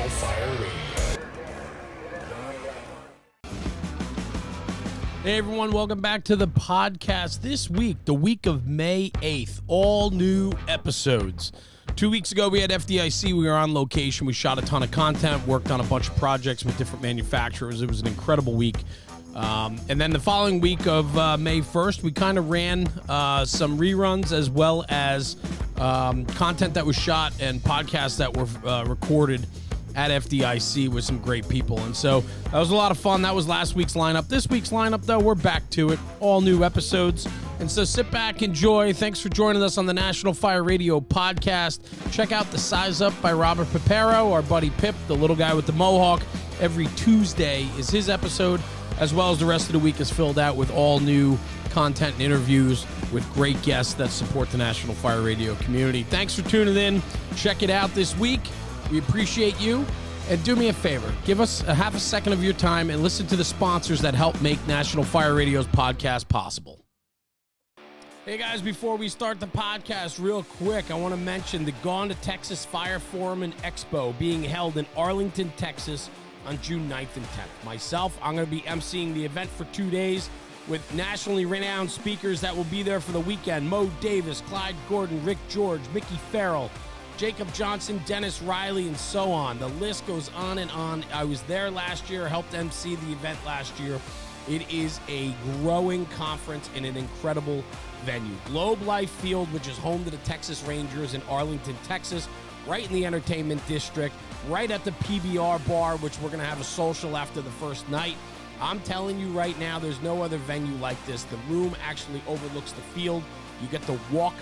National Fire Radio. Hey everyone, welcome back to the podcast. This week, the week of May 8th, all new episodes. 2 weeks ago, we had FDIC. We were on location. We shot a ton of content, worked on a bunch of projects with different manufacturers. It was an incredible week. And then the following week of May 1st, we kind of ran some reruns as well as content that was shot and podcasts that were recorded at FDIC with some great people. And so that was a lot of fun. That was last week's lineup. This week's lineup, though, we're back to it. All new episodes. And so sit back, enjoy. Thanks for joining us on the National Fire Radio podcast. Check out The Size Up by Robert Papero, our buddy Pip, the little guy with the mohawk. Every Tuesday is his episode, as well as the rest of the week is filled out with all new content and interviews with great guests that support the National Fire Radio community. Thanks for tuning in. Check it out this week. We appreciate you. And do me a favor, give us a half a second of your time and listen to the sponsors that help make National Fire Radio's podcast possible. Hey guys, before we start the podcast, real quick, I want to mention the Gone to Texas Fire Forum and Expo being held in Arlington, Texas on June 9th and 10th. Myself, I'm going to be emceeing the event for 2 days with nationally renowned speakers that will be there for the weekend. Mo Davis, Clyde Gordon, Rick George, Mickey Farrell, Jacob Johnson, Dennis Riley, and so on. The list goes on and on. I was there last year, helped MC the event last year. It is a growing conference in an incredible venue. Globe Life Field, which is home to the Texas Rangers in Arlington, Texas, right in the entertainment district, right at the PBR bar, which we're going to have a social after the first night. I'm telling you right now, there's no other venue like this. The room actually overlooks the field. You get to walk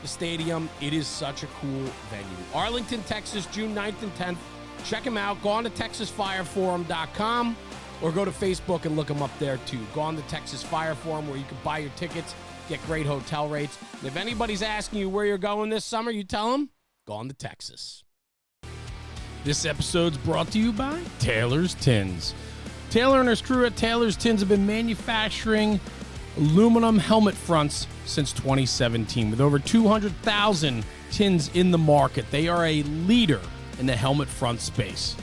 the stadium. It is such a cool venue. Arlington, Texas, June 9th and 10th. Check them out. Go on to TexasFireForum.com or go to Facebook and look them up there too. Go on to Texas Fire Forum where you can buy your tickets, get great hotel rates. And if anybody's asking you where you're going this summer, you tell them, go on to Texas. This episode's brought to you by Taylor's Tins. Taylor and his crew at Taylor's Tins have been manufacturing aluminum helmet fronts since 2017 with over 200,000 tins in the market. They are a leader in the helmet front space.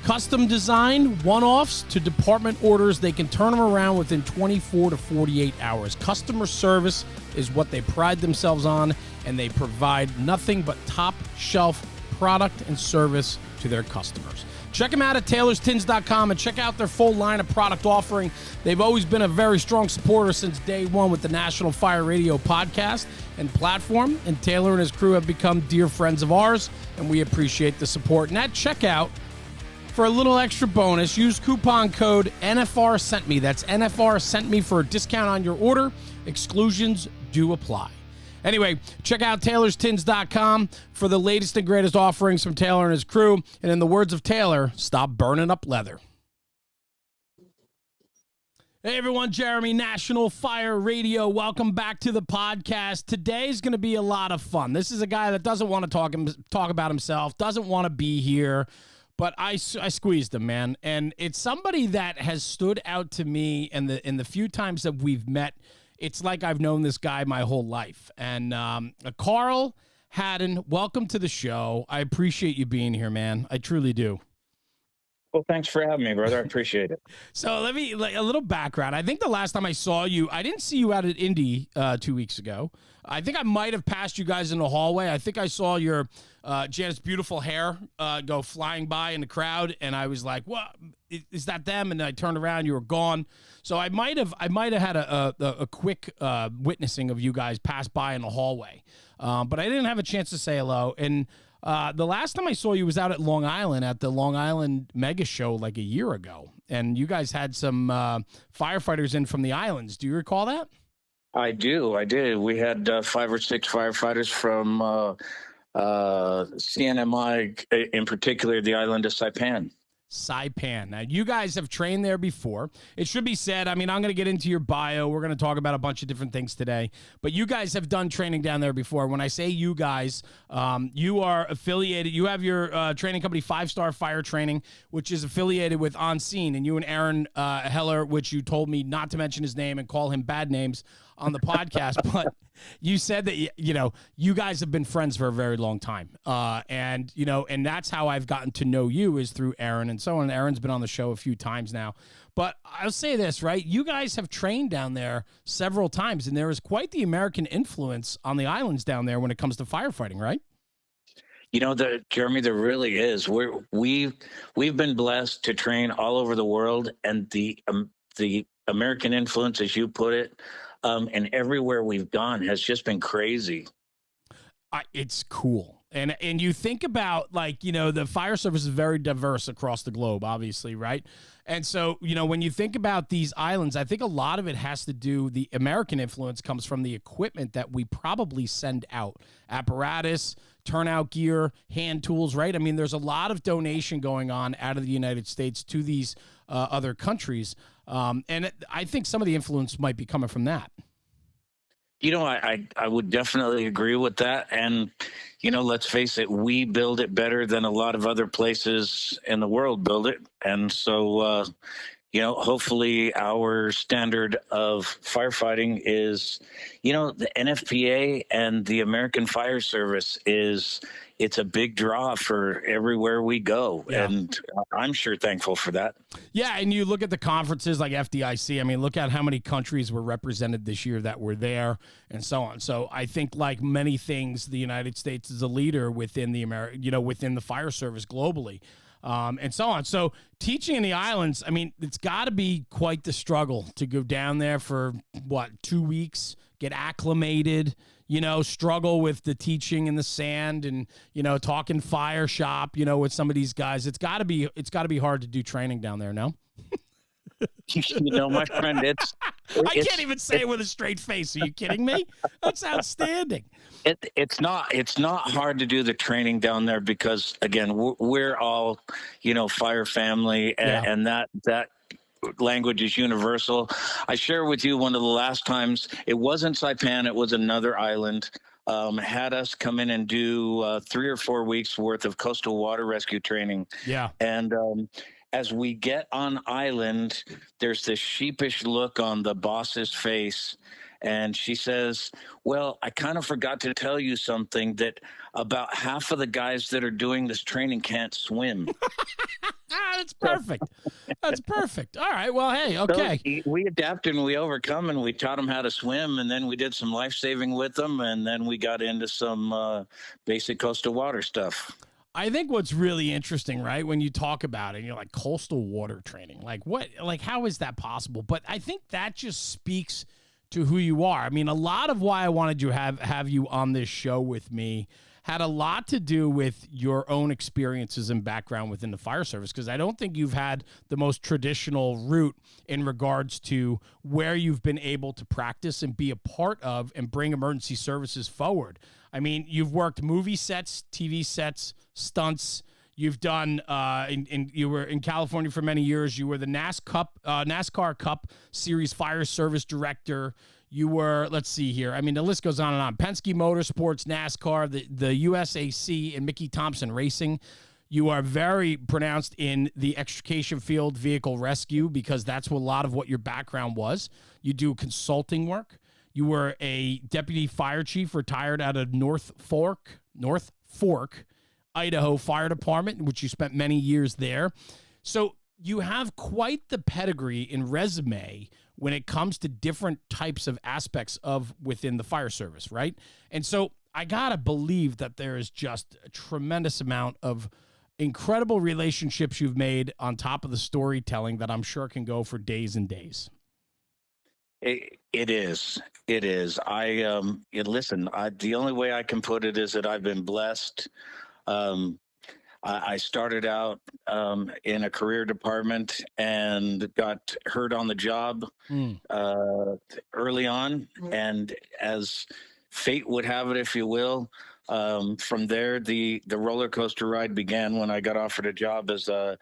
Custom design, one-offs to department orders, they can turn them around within 24 to 48 hours. Customer service is what they pride themselves on, and they provide nothing but top-shelf product and service to their customers. Check them out at taylorstins.com and check out their full line of product offering. They've always been a very strong supporter since day one with the National Fire Radio podcast and platform, and Taylor and his crew have become dear friends of ours, and we appreciate the support. And at checkout, for a little extra bonus, use coupon code NFR Sent Me. That's NFR Sent Me for a discount on your order. Exclusions do apply. Anyway, check out taylorstins.com for the latest and greatest offerings from Taylor and his crew. And in the words of Taylor, stop burning up leather. Hey everyone, Jeremy, National Fire Radio. Welcome back to the podcast. Today's going to be a lot of fun. This is a guy that doesn't want to talk about himself, doesn't want to be here, but I squeezed him, man. And it's somebody that has stood out to me in the few times that we've met. It's like I've known this guy my whole life. And Carl Haddon, welcome to the show. I appreciate you being here, man. I truly do. Well, thanks for having me, brother. I appreciate it. So let me, a little background. I think the last time I saw you, I didn't see you out at Indy 2 weeks ago. I think I might have passed you guys in the hallway. I think I saw your Janet's beautiful hair go flying by in the crowd, and I was like, "What? Is that them?" And then I turned around, you were gone. So I might have had a quick witnessing of you guys pass by in the hallway, but I didn't have a chance to say hello. And the last time I saw you was out at Long Island at the Long Island Mega Show like a year ago, and you guys had some firefighters in from the islands. Do you recall that? I do. I did. We had 5 or 6 firefighters from CNMI, in particular, the island of Saipan. Saipan. Now, you guys have trained there before. It should be said, I mean, I'm going to get into your bio. We're going to talk about a bunch of different things today. But you guys have done training down there before. When I say you guys, you are affiliated. You have your training company, 5-Star Fire Training, which is affiliated with On Scene. And you and Aaron Heller, which you told me not to mention his name and call him bad names, on the podcast, but you said that, you guys have been friends for a very long time. And that's how I've gotten to know you is through Aaron and so on. Aaron's been on the show a few times now, but I'll say this, right? You guys have trained down there several times, and there is quite the American influence on the islands down there when it comes to firefighting, right? Jeremy, there really is. We've been blessed to train all over the world, and the American influence, as you put it, and everywhere we've gone has just been crazy. It's cool. And you think about, the fire service is very diverse across the globe, obviously, right? And so, when you think about these islands, I think a lot of it has to do, the American influence comes from the equipment that we probably send out. Apparatus, turnout gear, hand tools, right? I mean, there's a lot of donation going on out of the United States to these other countries. And I think some of the influence might be coming from that. I would definitely agree with that. And, let's face it, we build it better than a lot of other places in the world build it. And so, hopefully our standard of firefighting is, the NFPA and the American Fire Service it's a big draw for everywhere we go. Yeah. And I'm sure thankful for that. Yeah. And you look at the conferences like FDIC. I mean, look at how many countries were represented this year that were there and so on. So I think, like many things, the United States is a leader within within the fire service globally. And so on. So teaching in the islands, I mean, it's got to be quite the struggle to go down there for 2 weeks, get acclimated, struggle with the teaching in the sand and, talking fire shop, with some of these guys. It's got to be hard to do training down there. No? My friend, I can't even say it with a straight face. Are you kidding me? That's outstanding. It's not hard to do the training down there because, again, we're all, fire family, and that language is universal. I share with you one of the last times, it wasn't Saipan, it was another island, had us come in and do 3 or 4 weeks worth of coastal water rescue training. Yeah. And as we get on island, there's this sheepish look on the boss's face. And she says, well, I kind of forgot to tell you something, that about half of the guys that are doing this training can't swim. That's perfect. That's perfect. All right. Well, hey, okay. So we adapted and we overcome, and we taught them how to swim, and then we did some life-saving with them, and then we got into some basic coastal water stuff. I think what's really interesting, right, when you talk about it, and you're like, coastal water training, how is that possible? But I think that just speaks to who you are. I mean, a lot of why I wanted to have you on this show with me had a lot to do with your own experiences and background within the fire service, because I don't think you've had the most traditional route in regards to where you've been able to practice and be a part of and bring emergency services forward. I mean, you've worked movie sets, TV sets, stunts. You've done, you were in California for many years. You were the NASCAR Cup Series Fire Service Director. You were, let's see here. I mean, the list goes on and on. Penske Motorsports, NASCAR, the USAC, and Mickey Thompson Racing. You are very pronounced in the extrication field vehicle rescue, because that's a lot of what your background was. You do consulting work. You were a deputy fire chief, retired out of North Fork, Idaho Fire Department, in which you spent many years there. So you have quite the pedigree and resume when it comes to different types of aspects of within the fire service, right? And so I gotta believe that there is just a tremendous amount of incredible relationships you've made on top of the storytelling that I'm sure can go for days and days. It is. Listen, the only way I can put it is that I've been blessed. I started out in a career department and got hurt on the job early on. And as fate would have it, if you will, from there, the roller coaster ride began when I got offered a job as a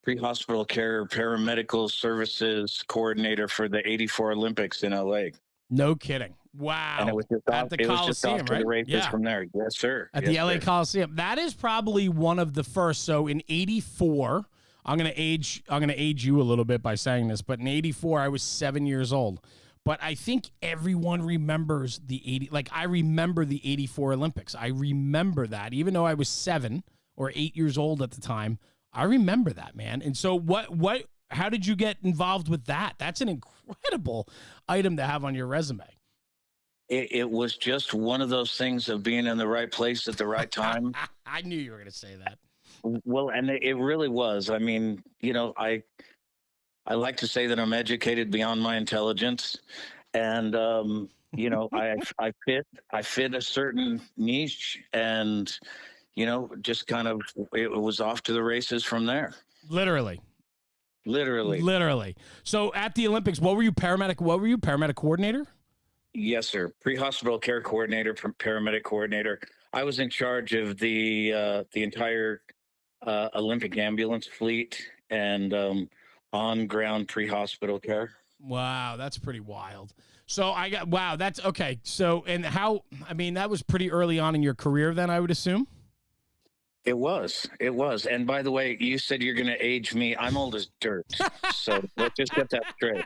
pre-hospital care paramedical services coordinator for the '84 Olympics in LA. No kidding. Wow. And it was just at the Coliseum, right? The races from there. Yes, sir. At the LA Coliseum. That is probably one of the first. So in '84, I'm gonna age you a little bit by saying this, but in '84 I was 7 years old. but I think everyone remembers the 80. Like, I remember the 84 Olympics. I remember that, even though I was 7 or 8 years old at the time. I remember that, man. And so how did you get involved with that? That's an incredible item to have on your resume. It was just one of those things of being in the right place at the right time. I knew you were going to say that. Well, and it really was. I mean, I like to say that I'm educated beyond my intelligence, and I fit a certain niche, and just kind of it was off to the races from there. Literally. So at the Olympics, what were you, paramedic? Paramedic coordinator? Yes, sir. Pre-hospital care coordinator, paramedic coordinator. I was in charge of the entire Olympic ambulance fleet and on-ground pre-hospital care. Wow, that's pretty wild. So that's okay. So, and that was pretty early on in your career then, I would assume? It was. And by the way, you said you're going to age me. I'm old as dirt. So let's just get that straight.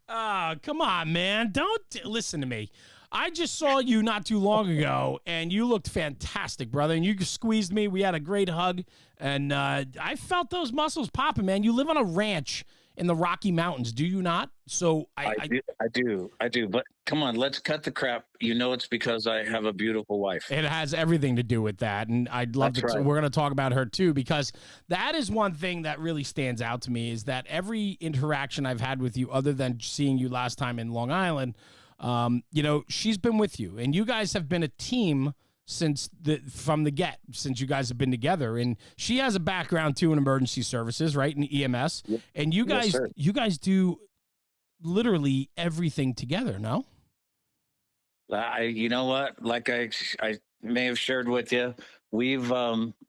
Oh, come on, man. Don't listen to me. I just saw you not too long ago, and you looked fantastic, brother. And you squeezed me. We had a great hug, and I felt those muscles popping, man. You live on a ranch in the Rocky Mountains, do you not? So I do. But come on, let's cut the crap. It's because I have a beautiful wife. It has everything to do with that, and I'd love That's to. Right. We're going to talk about her too, because that is one thing that really stands out to me. Is that every interaction I've had with you, other than seeing you last time in Long Island, she's been with you, and you guys have been a team since you guys have been together. And she has a background too in emergency services, right, in EMS. Yep. And you guys, Yes, you guys do literally everything together. No, you know what? Like I may have shared with you, we've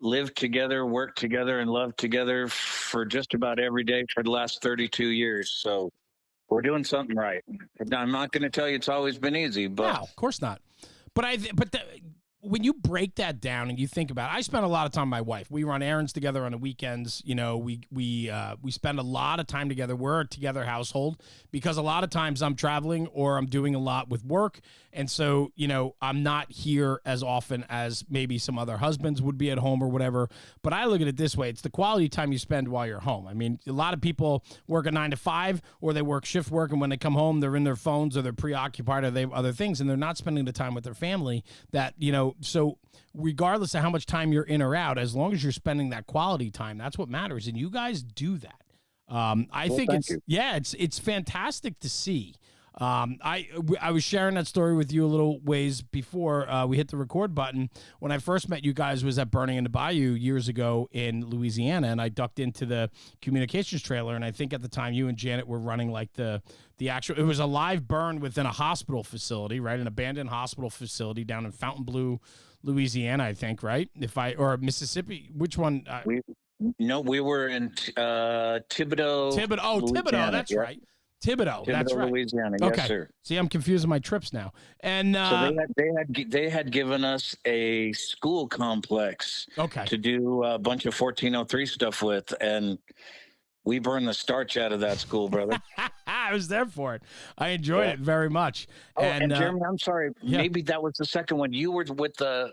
lived together, worked together, and loved together for just about every day for the last 32 years. So we're doing something right. I'm not going to tell you it's always been easy, but no, of course not. But when you break that down and you think about it, I spend a lot of time with my wife. We run errands together on the weekends. We spend a lot of time together. We're a together household because a lot of times I'm traveling or I'm doing a lot with work. And so, I'm not here as often as maybe some other husbands would be at home or whatever. But I look at it this way. It's the quality time you spend while you're home. I mean, a lot of people work a 9 to 5 or they work shift work. And when they come home, they're in their phones or they're preoccupied or they have other things and they're not spending the time with their family that, so regardless of how much time you're in or out, as long as you're spending that quality time, that's what matters. And you guys do that. I think it's fantastic to see. I was sharing that story with you a little ways before we hit the record button. When I first met you guys was at Burning in the Bayou years ago in Louisiana, and I ducked into the communications trailer, and I think at the time you and Janet were running like the actual, it was a live burn within a hospital facility, right? An abandoned hospital facility down in Fontainebleau, Louisiana, I think, right? Or Mississippi, which one? we were in Thibodaux. Thibodaux, that's right. Thibodaux, that's right. Louisiana. Okay. Yes, sir. See, I'm confusing my trips now. And so they had given us a school complex to do a bunch of 1403 stuff with, and we burned the starch out of that school, brother. I was there for it. I enjoyed it very much. Oh, and Jeremy, I'm sorry. Yeah. Maybe that was the second one. You were with the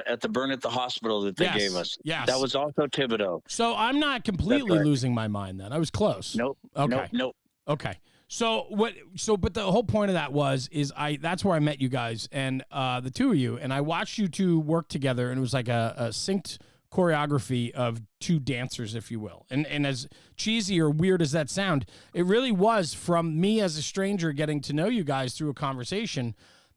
at the burn at the hospital that they gave us. Yes. That was also Thibodaux. So I'm not completely losing my mind then. I was close. Nope. Okay. Nope. Okay. But the whole point of that that's where I met you guys and the two of you, and I watched you two work together, and it was like a synced choreography of two dancers, if you will. And as cheesy or weird as that sound, it really was from me as a stranger getting to know you guys through a conversation.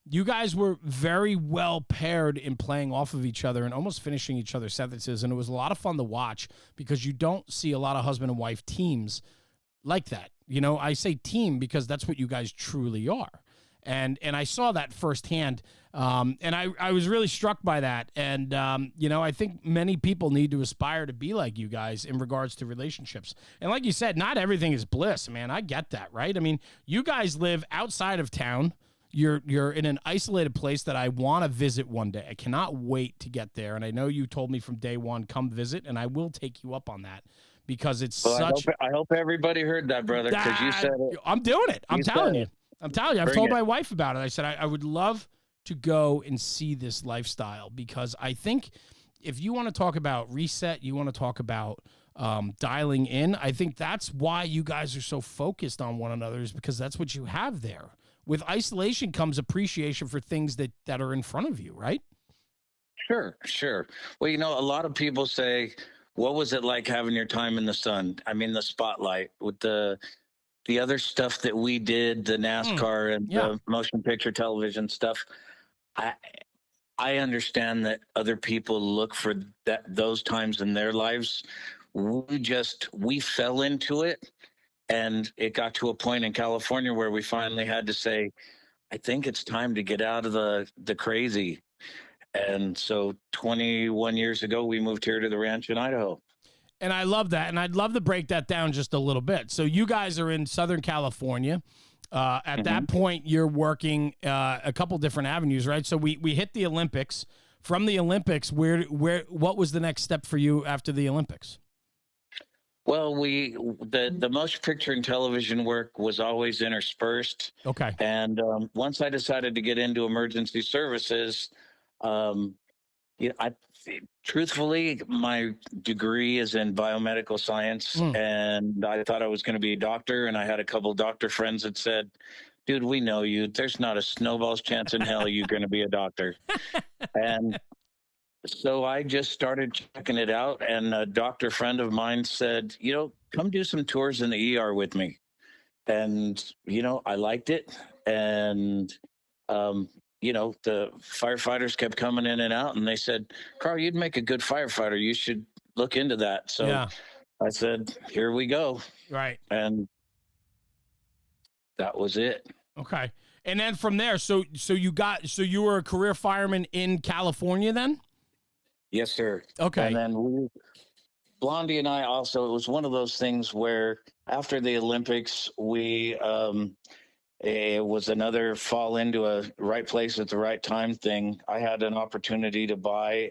You guys were very well paired in playing off of each other and almost finishing each other's sentences. And it was a lot of fun to watch because you don't see a lot of husband and wife teams like that. I say team because that's what you guys truly are. And I saw that firsthand. And I was really struck by that. And, I think many people need to aspire to be like you guys in regards to relationships. And like you said, not everything is bliss, man. I get that, right? I mean, you guys live outside of town. You're in an isolated place that I want to visit one day. I cannot wait to get there. And I know you told me from day one, come visit, and I will take you up on that because it's Well, such. I hope everybody heard that, brother, because you said it. I'm doing it. I'm telling you. I'm telling you. I've told my wife about it. I said I would love to go and see this lifestyle, because I think if you want to talk about reset, you want to talk about dialing in, I think that's why you guys are so focused on one another, is because that's what you have there. With isolation comes appreciation for things that are in front of you, right? Sure. Well, a lot of people say, what was it like having your time in the sun? I mean, the spotlight with the other stuff that we did, the NASCAR and the motion picture television stuff. I understand that other people look for those times in their lives. We fell into it, and it got to a point in California where we finally had to say, I think it's time to get out of the crazy. And so 21 years ago, we moved here to the ranch in Idaho. And I love that. And I'd love to break that down just a little bit. So you guys are in Southern California. At that point, you're working a couple different avenues, right? So we hit the Olympics. From the Olympics, what was the next step for you after the Olympics? Well, the motion picture and television work was always interspersed. Okay. And once I decided to get into emergency services, truthfully, my degree is in biomedical science, and I thought I was going to be a doctor. And I had a couple doctor friends that said, dude, we know you. There's not a snowball's chance in hell you're going to be a doctor. And so I just started checking it out. And a doctor friend of mine said, come do some tours in the ER with me. And, I liked it. And, the firefighters kept coming in and out, and they said, Carl, you'd make a good firefighter. You should look into that. So I said, here we go. Right. And that was it. Okay. And then from there, so you were a career fireman in California then? Yes, sir. Okay. And then Blondie and I also, it was one of those things where after the Olympics, it was another fall into a right place at the right time thing. I had an opportunity to buy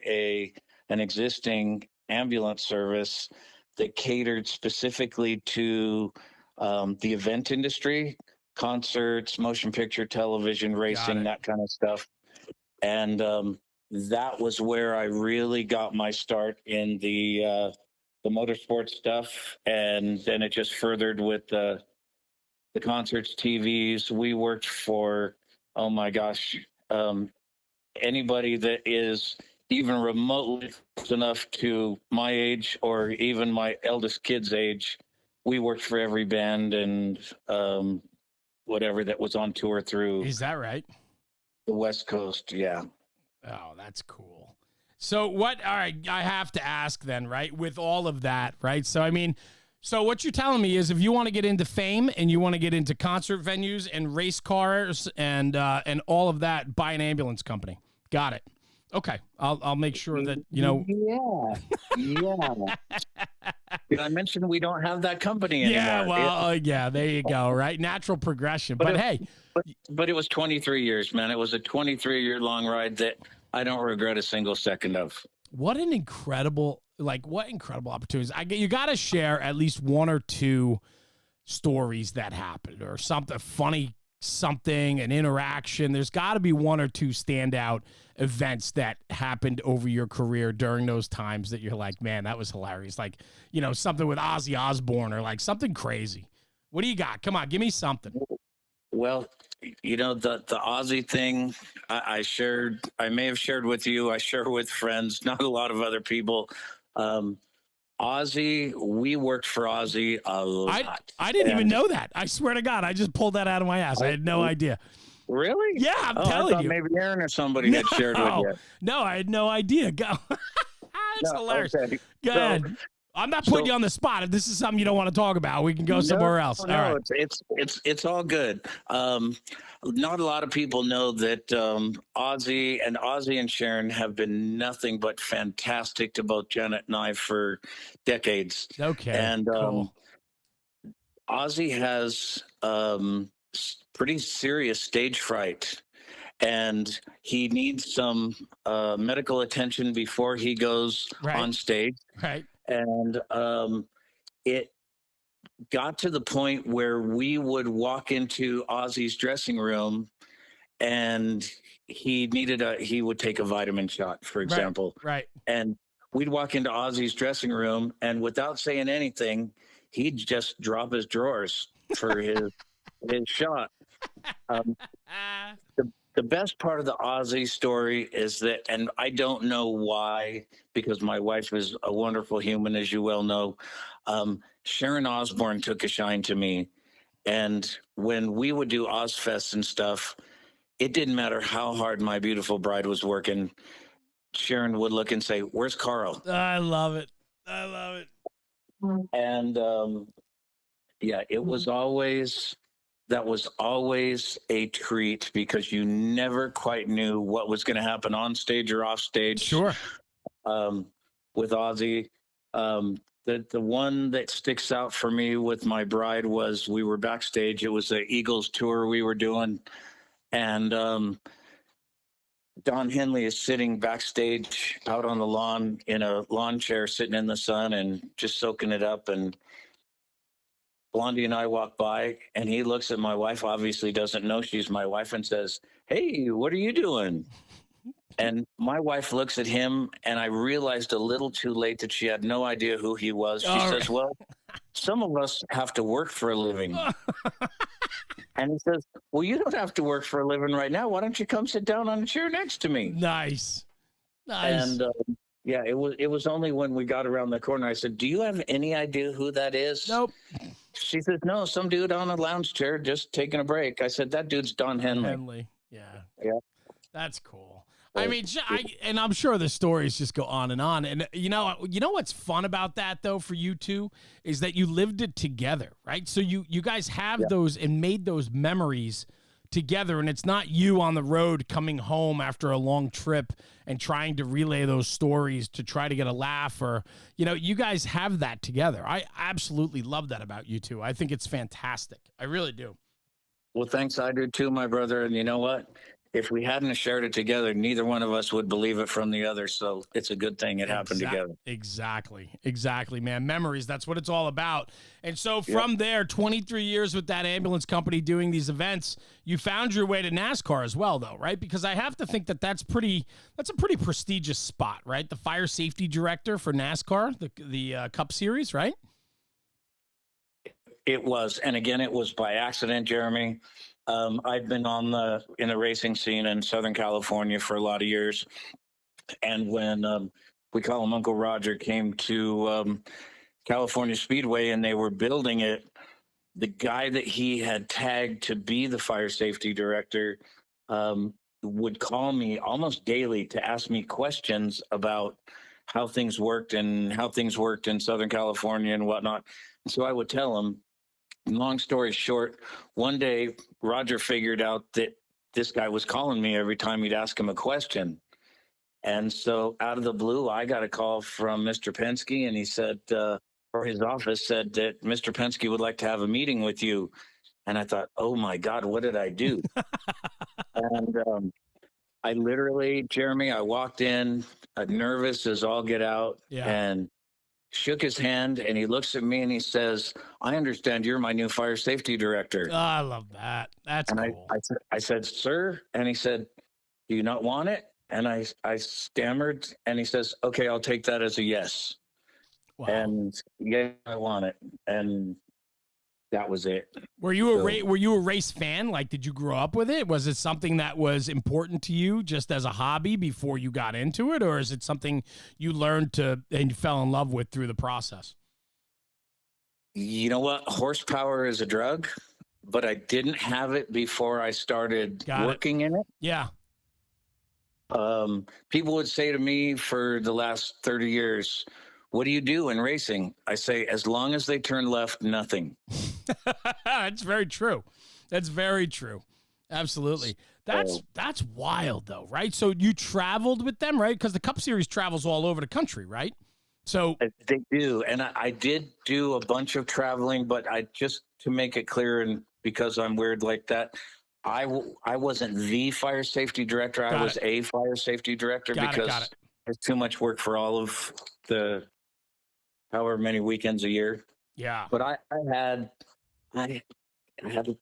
an existing ambulance service that catered specifically to the event industry, concerts, motion picture, television, racing, that kind of stuff. And that was where I really got my start in the motorsports stuff. And then it just furthered with the concerts, TVs. We worked for, oh my gosh, anybody that is even remotely close enough to my age or even my eldest kid's age, we worked for every band and whatever that was on tour through. Is that right? The West Coast, yeah. Oh, that's cool. So all right, I have to ask then, right, with all of that, right? So, I mean, so what you're telling me is if you want to get into fame and you want to get into concert venues and race cars and all of that, buy an ambulance company. Got it. Okay. I'll make sure that, Yeah. Did I mention we don't have that company anymore? Yeah, well, there you go, right? Natural progression. But hey. But it was 23 years, man. It was a 23-year long ride that I don't regret a single second of. What incredible opportunities. You got to share at least one or two stories that happened or something funny, an interaction. There's got to be one or two standout events that happened over your career during those times that you're like, man, that was hilarious. Like, something with Ozzy Osbourne or like something crazy. What do you got? Come on, give me something. Well, the Ozzy thing I may have shared with you. I share with friends, not a lot of other people. Ozzy, we worked for Ozzy a lot. I didn't even know that. I swear to God, I just pulled that out of my ass. I had no idea. Really? Yeah, I'm telling you. Maybe Aaron or somebody had shared with you. No, I had no idea. Go. It's hilarious. Okay. Go ahead. I'm not putting you on the spot. If this is something you don't want to talk about, we can go somewhere else. No, all right. It's all good. Not a lot of people know that Ozzy and Sharon have been nothing but fantastic to both Janet and I for decades. Okay. And cool. Ozzy has pretty serious stage fright. And he needs some medical attention before he goes on stage. Right. And it got to the point where we would walk into Ozzy's dressing room and he would take a vitamin shot, for example. Right. And we'd walk into Ozzy's dressing room, and without saying anything, he'd just drop his drawers for his shot. The best part of the Ozzy story is that, and I don't know why, because my wife is a wonderful human, as you well know. Sharon Osbourne took a shine to me. And when we would do Ozfest and stuff, it didn't matter how hard my beautiful bride was working. Sharon would look and say, "Where's Carl?" I love it. I love it. And that was always a treat, because you never quite knew what was going to happen on stage or off stage. Sure. With Ozzy, the one that sticks out for me with my bride was we were backstage. It was the Eagles tour we were doing, and Don Henley is sitting backstage out on the lawn in a lawn chair, sitting in the sun and just soaking it up. And Blondie and I walk by, and he looks at my wife, obviously doesn't know she's my wife, and says, "Hey, what are you doing?" And my wife looks at him, and I realized a little too late that she had no idea who he was. She says, "Well, some of us have to work for a living." And he says, "Well, you don't have to work for a living right now. Why don't you come sit down on a chair next to me?" Nice. And yeah, it was only when we got around the corner I said, "Do you have any idea who that is?" Nope. She said, "No, some dude on a lounge chair just taking a break." I said, "That dude's Don Henley." Yeah. Yeah. That's cool. I mean, and I'm sure the stories just go on. And you know what's fun about that though for you two is that you lived it together, right? So you guys have those and made those memories together, and it's not you on the road coming home after a long trip and trying to relay those stories to try to get a laugh, or you guys have that together. I absolutely love that about you two. I think it's fantastic. I really do. Well, thanks. I do too, my brother. And you know what? If we hadn't shared it together, neither one of us would believe it from the other. So it's a good thing it happened together. Exactly, man. Memories, that's what it's all about. And so from there, 23 years with that ambulance company doing these events, you found your way to NASCAR as well, though, right? Because I have to think that's a pretty prestigious spot, right? The fire safety director for NASCAR, the Cup Series, right? It was. And again, it was by accident, Jeremy. I've been in the racing scene in Southern California for a lot of years. And when we call him Uncle Roger came to California Speedway and they were building it, the guy that he had tagged to be the fire safety director would call me almost daily to ask me questions about how things worked and how things worked in Southern California and whatnot. And so I would tell him. Long story short, one day Roger figured out that this guy was calling me every time he'd ask him a question. And so out of the blue, I got a call from Mr. Penske, and he said, or his office said that Mr. Penske would like to have a meeting with you. And I thought, oh my God, what did I do? And I literally, Jeremy, I walked in nervous as all get out and shook his hand, and he looks at me and he says, "I understand you're my new fire safety director." Oh, I love that. That's cool. I said, "Sir," and he said, "Do you not want it?" And I stammered, and he says, "Okay, I'll take that as a yes." Wow. And yeah, I want it. And that was it. Were you a race fan? Like, did you grow up with it? Was it something that was important to you just as a hobby before you got into it? Or is it something you learned and you fell in love with through the process? You know what? Horsepower is a drug, but I didn't have it before I started working in it. Yeah. People would say to me for the last 30 years, "What do you do in racing?" I say, as long as they turn left, nothing. That's very true. That's very true. Absolutely. That's wild though, right? So you traveled with them, right? Because the Cup Series travels all over the country, right? So they do. And I did do a bunch of traveling, but just to make it clear, and because I'm weird like that, I wasn't the fire safety director. I was a fire safety director because it's too much work for all of the however many weekends a year. Yeah. But I had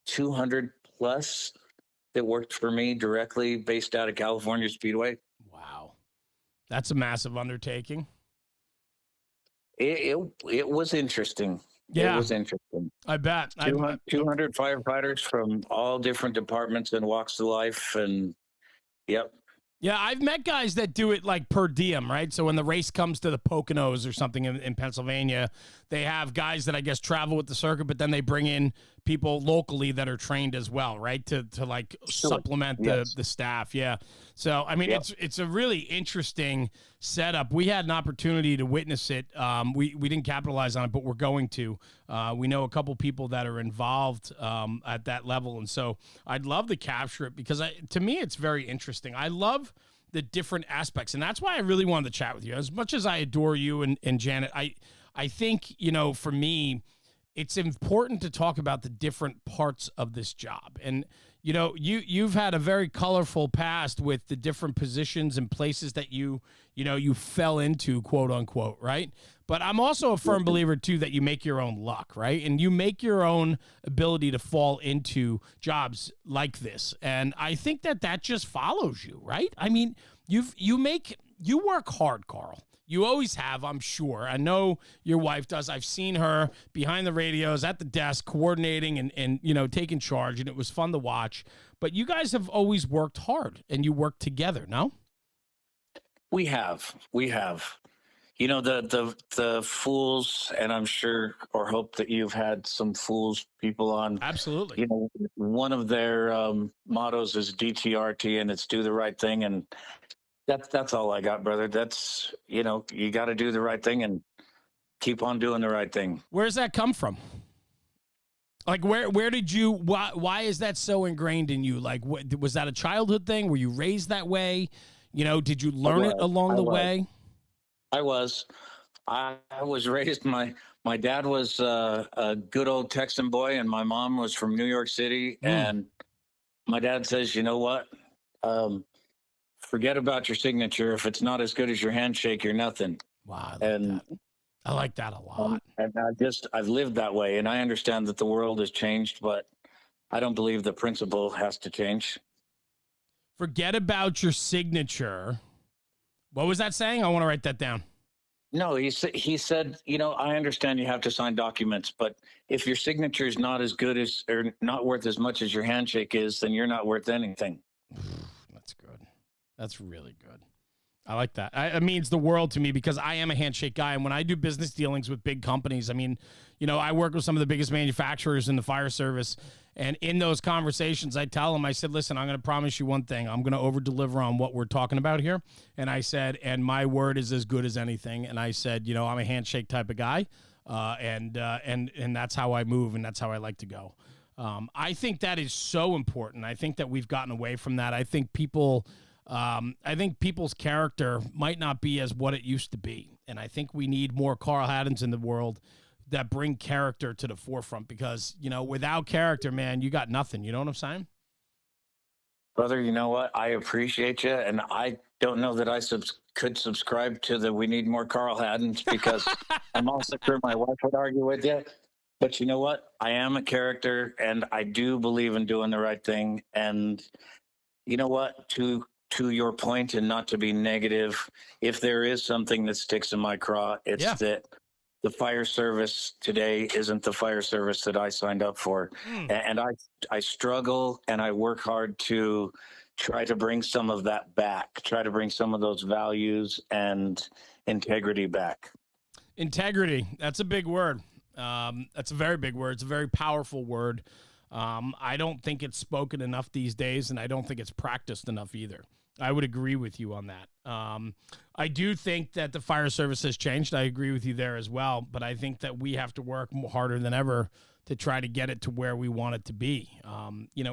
200 plus that worked for me directly based out of California Speedway. Wow. That's a massive undertaking. It was interesting. It Yeah, was interesting. I bet. 200 firefighters from all different departments and walks of life. And yep. Yeah, I've met guys that do it like per diem, right? So when the race comes to the Poconos or something in Pennsylvania, they have guys that I guess travel with the circuit, but then they bring in people locally that are trained as well, right? To like supplement the staff. Yeah. So I mean, it's a really interesting setup. We had an opportunity to witness it. We didn't capitalize on it, but we're going to. We know a couple people that are involved at that level, and so I'd love to capture it because to me it's very interesting. I love the different aspects, and that's why I really wanted to chat with you. As much as I adore you and Janet, I think, for me, it's important to talk about the different parts of this job. And, you've had a very colorful past with the different positions and places that you fell into, quote unquote, right? But I'm also a firm believer too that you make your own luck, right? And you make your own ability to fall into jobs like this. And I think that just follows you, right? I mean, you work hard, Carl. You always have, I'm sure. I know your wife does. I've seen her behind the radios at the desk coordinating and taking charge, and it was fun to watch. But you guys have always worked hard, and you work together, no? We have. The fools, and I'm sure or hope that you've had some fools people on. Absolutely. One of their mottos is DTRT, and it's do the right thing. And that's all I got, brother. That's, you got to do the right thing and keep on doing the right thing. Where's that come from? Like, where did you, why is that so ingrained in you? Like, was that a childhood thing? Were you raised that way? Did you learn it along the way? I was raised, my dad was a good old Texan boy, and my mom was from New York City. And my dad says, you know what? Forget about your signature. If it's not as good as your handshake, you're nothing. Wow. I like that a lot. And I've lived that way. And I understand that the world has changed, but I don't believe the principle has to change. Forget about your signature. What was that saying? I want to write that down. No, he said, I understand you have to sign documents, but if your signature is not as good as, or not worth as much as your handshake is, then you're not worth anything. That's good. That's really good. I like that. It means the world to me because I am a handshake guy. And when I do business dealings with big companies, I mean, I work with some of the biggest manufacturers in the fire service. And in those conversations, I tell them, I said, listen, I'm going to promise you one thing. I'm going to over deliver on what we're talking about here. And I said, and my word is as good as anything. And I said, I'm a handshake type of guy. And that's how I move. And that's how I like to go. I think that is so important. I think that we've gotten away from that. I think people's character might not be as what it used to be. And I think we need more Carl Haddons in the world that bring character to the forefront because, without character, man, you got nothing. You know what I'm saying? Brother, you know what? I appreciate you. And I don't know that I could subscribe to the we need more Carl Haddons because I'm also sure my wife would argue with you. But you know what? I am a character and I do believe in doing the right thing. And you know what? To your point, and not to be negative, if there is something that sticks in my craw, it's that the fire service today isn't the fire service that I signed up for. And I struggle and I work hard to try to bring some of that back, try to bring some of those values and integrity back. Integrity. That's a big word. That's a very big word. It's a very powerful word. I don't think it's spoken enough these days, and I don't think it's practiced enough either. I would agree with you on that. I do think that the fire service has changed. I agree with you there as well, but I think that we have to work harder than ever to try to get it to where we want it to be.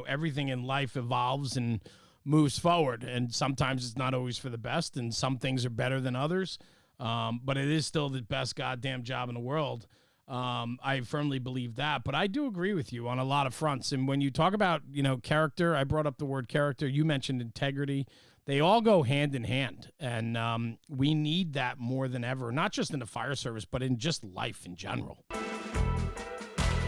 Everything in life evolves and moves forward, and sometimes it's not always for the best, and some things are better than others, but it is still the best goddamn job in the world. I firmly believe that, but I do agree with you on a lot of fronts. And when you talk about, character, I brought up the word character. You mentioned integrity. They all go hand in hand. And we need that more than ever, not just in the fire service, but in just life in general.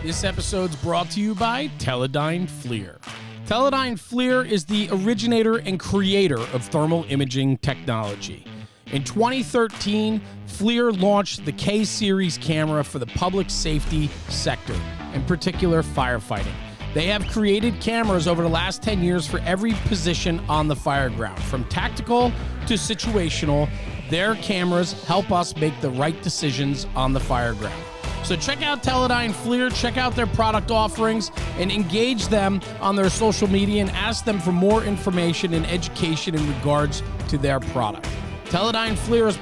This episode's brought to you by Teledyne FLIR. Teledyne FLIR is the originator and creator of thermal imaging technology. In 2013, FLIR launched the K-Series camera for the public safety sector, in particular firefighting. They have created cameras over the last 10 years for every position on the fire ground. From tactical to situational, their cameras help us make the right decisions on the fire ground. So check out Teledyne FLIR, check out their product offerings, and engage them on their social media and ask them for more information and education in regards to their product. Teledyne FLIR is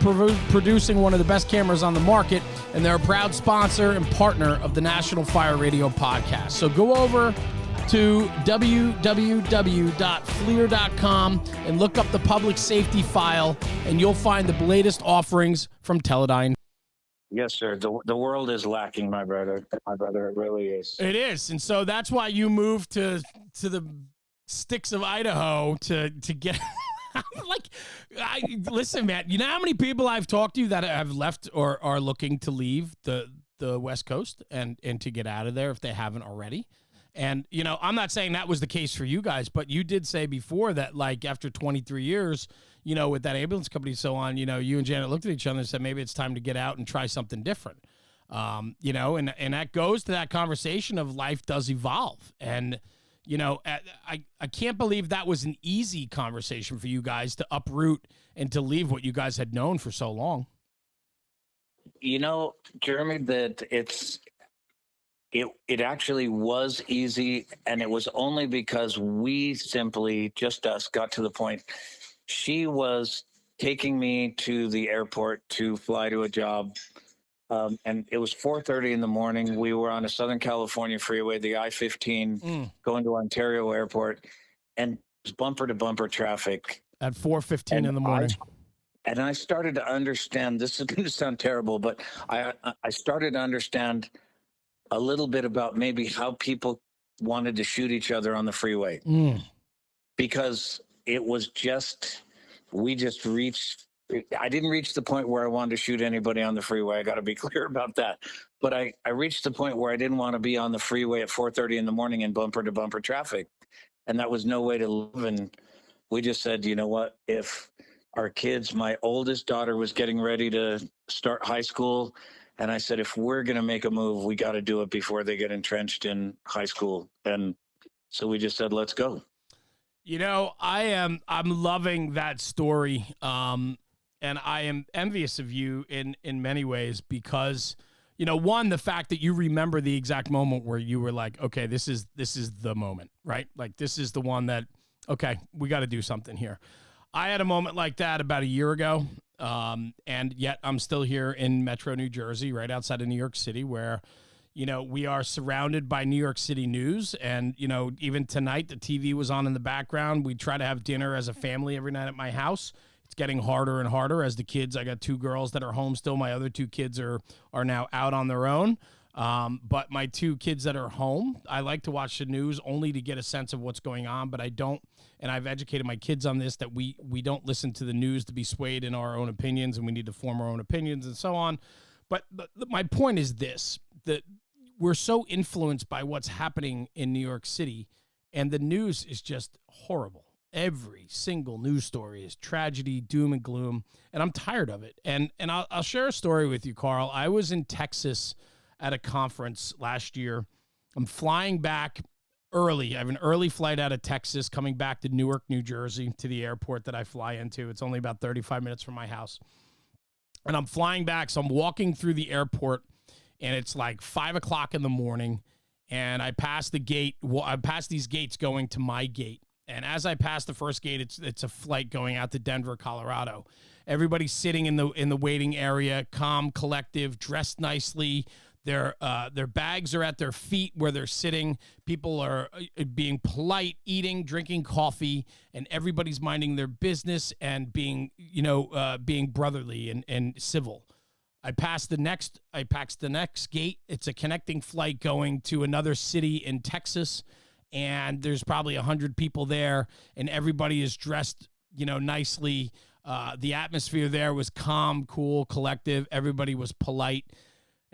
producing one of the best cameras on the market, and they're a proud sponsor and partner of the National Fire Radio podcast. So go over to www.flir.com and look up the public safety file, and you'll find the latest offerings from Teledyne. Yes, sir. The world is lacking, my brother. My brother, it really is. It is, and so that's why you moved to the sticks of Idaho to get. Listen, man. You know how many people I've talked to that have left or are looking to leave the West Coast and to get out of there if they haven't already. And you know, I'm not saying that was the case for you guys, but you did say before that, like after 23 years. You know, with that ambulance company and so on, you know, you and Janet looked at each other and said, maybe it's time to get out and try something different. You know, and that goes to that conversation of life does evolve. And, you know, I can't believe that was an easy conversation for you guys to uproot and to leave what you guys had known for so long. You know, Jeremy, that it actually was easy. And it was only because we simply, just us, got to the point. She was taking me to the airport to fly to a job, and it was 4:30 in the morning. We were on a Southern California freeway, the I-15, going to Ontario Airport, and it was bumper-to-bumper traffic. At 4:15 in the morning. And I started to understand, this is going to sound terrible, but I started to understand a little bit about maybe how people wanted to shoot each other on the freeway. Because it was just, I didn't reach the point where I wanted to shoot anybody on the freeway. I got to be clear about that. But I reached the point where I didn't want to be on the freeway at 4:30 in the morning in bumper to bumper traffic. And that was no way to live. And we just said, you know what, if our kids, my oldest daughter was getting ready to start high school. And I said, if we're going to make a move, we got to do it before they get entrenched in high school. And so we just said, let's go. You know, I'm loving that story, and I am envious of you in many ways because, you know, one, the fact that you remember the exact moment where you were like, okay, this is the moment, right? Like this is the one that, okay, we got to do something here. I had a moment like that about a year ago, and yet I'm still here in Metro New Jersey, right outside of New York City, where you know, we are surrounded by New York City news. And, you know, even tonight, the TV was on in the background. We try to have dinner as a family every night at my house. It's getting harder and harder as the kids, I got 2 girls that are home still. My other 2 kids are now out on their own. But my 2 kids that are home, I like to watch the news only to get a sense of what's going on. But I don't, and I've educated my kids on this, that we don't listen to the news to be swayed in our own opinions, and we need to form our own opinions and so on. But my point is this, that we're so influenced by what's happening in New York City, and the news is just horrible. Every single news story is tragedy, doom and gloom, and I'm tired of it. And I'll share a story with you, Carl. I was in Texas at a conference last year. I'm flying back early. I have an early flight out of Texas coming back to Newark, New Jersey, to the airport that I fly into. It's only about 35 minutes from my house. And I'm flying back, so I'm walking through the airport, and it's like 5 o'clock in the morning, and I pass the gate. Well, I pass these gates going to my gate. And as I pass the first gate, it's a flight going out to Denver, Colorado. Everybody's sitting in the waiting area, calm, collective, dressed nicely. Their bags are at their feet where they're sitting. People are being polite, eating, drinking coffee, and everybody's minding their business and being brotherly and civil. I passed the next gate. It's a connecting flight going to another city in Texas, and there's probably 100 people there, and everybody is dressed, nicely. The atmosphere there was calm, cool, collective. Everybody was polite.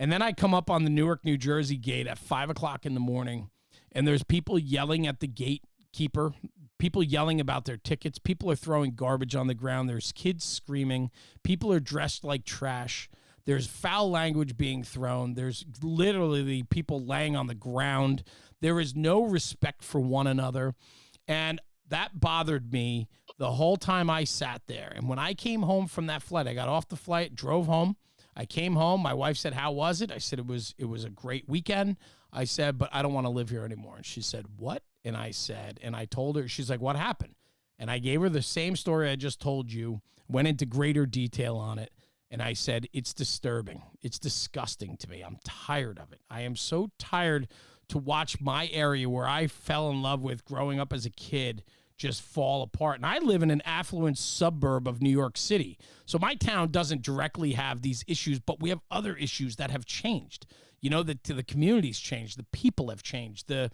And then I come up on the Newark, New Jersey gate at 5 o'clock in the morning, and there's people yelling at the gatekeeper, people yelling about their tickets. People are throwing garbage on the ground. There's kids screaming. People are dressed like trash. There's foul language being thrown. There's literally people laying on the ground. There is no respect for one another. And that bothered me the whole time I sat there. And when I came home from that flight, I got off the flight, drove home. I came home. My wife said, "How was it?" I said, it was a great weekend. I said, "But I don't want to live here anymore." And she said, "What?" And I told her, she's like, "What happened?" And I gave her the same story I just told you, went into greater detail on it. And I said, "It's disturbing. It's disgusting to me. I'm tired of it. I am so tired to watch my area where I fell in love with growing up as a kid just fall apart." And I live in an affluent suburb of New York City. So my town doesn't directly have these issues, but we have other issues that have changed. You know, the community's changed. The people have changed. The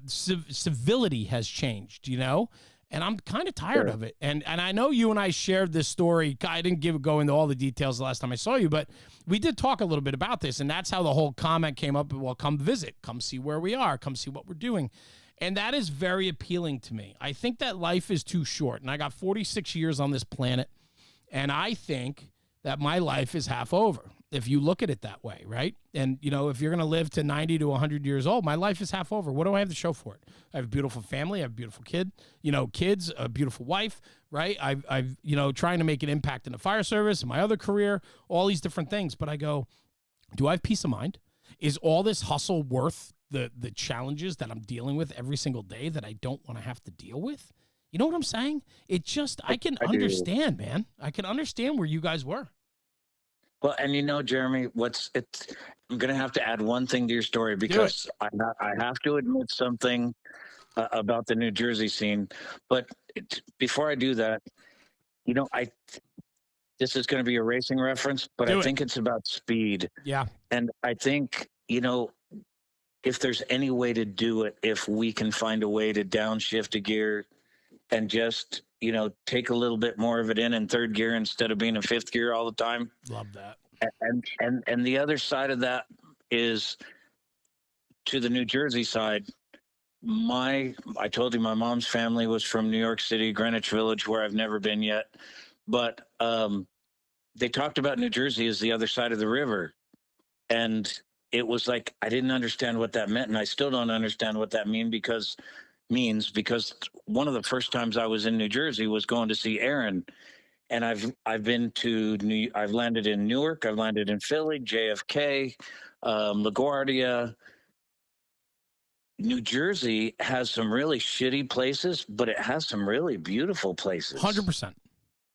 civility has changed, you know? And I'm kind of tired of it. And I know you and I shared this story. I didn't go into all the details the last time I saw you, but we did talk a little bit about this. And that's how the whole comment came up. Well, come visit, come see where we are, come see what we're doing. And that is very appealing to me. I think that life is too short. And I got 46 years on this planet. And I think that my life is half over, if you look at it that way, right? And, you know, if you're going to live to 90 to 100 years old, my life is half over. What do I have to show for it? I have a beautiful family. I have a beautiful kids, a beautiful wife, right? I've trying to make an impact in the fire service, in my other career, all these different things. But I go, do I have peace of mind? Is all this hustle worth the challenges that I'm dealing with every single day that I don't want to have to deal with? You know what I'm saying? It just, I can understand, man. I can understand where you guys were. Well, and you know, Jeremy, I'm going to have to add one thing to your story because I have to admit something about the New Jersey scene. But before I do that, you know, this is going to be a racing reference, but I think it's about speed. Yeah. And I think, you know, if there's any way to do it, if we can find a way to downshift a gear and just, you know, take a little bit more of it in third gear instead of being in fifth gear all the time. Love that. And the other side of that is to the New Jersey side. I told you my mom's family was from New York City, Greenwich Village, where I've never been yet. But they talked about New Jersey as the other side of the river. And it was like, I didn't understand what that meant. And I still don't understand what that means because one of the first times I was in New Jersey was going to see Aaron. And I've landed in Newark, I've landed in Philly, JFK, LaGuardia. New Jersey has some really shitty places, but it has some really beautiful places. 100%.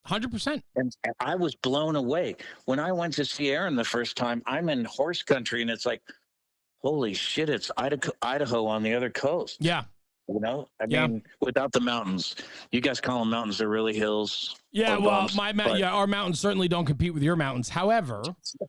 100%. And I was blown away. When I went to see Aaron the first time, I'm in horse country, and it's like, holy shit, it's Idaho on the other coast. Yeah. You know, I mean, without the mountains. You guys call them mountains; they're really hills. Yeah, well, our mountains certainly don't compete with your mountains. However,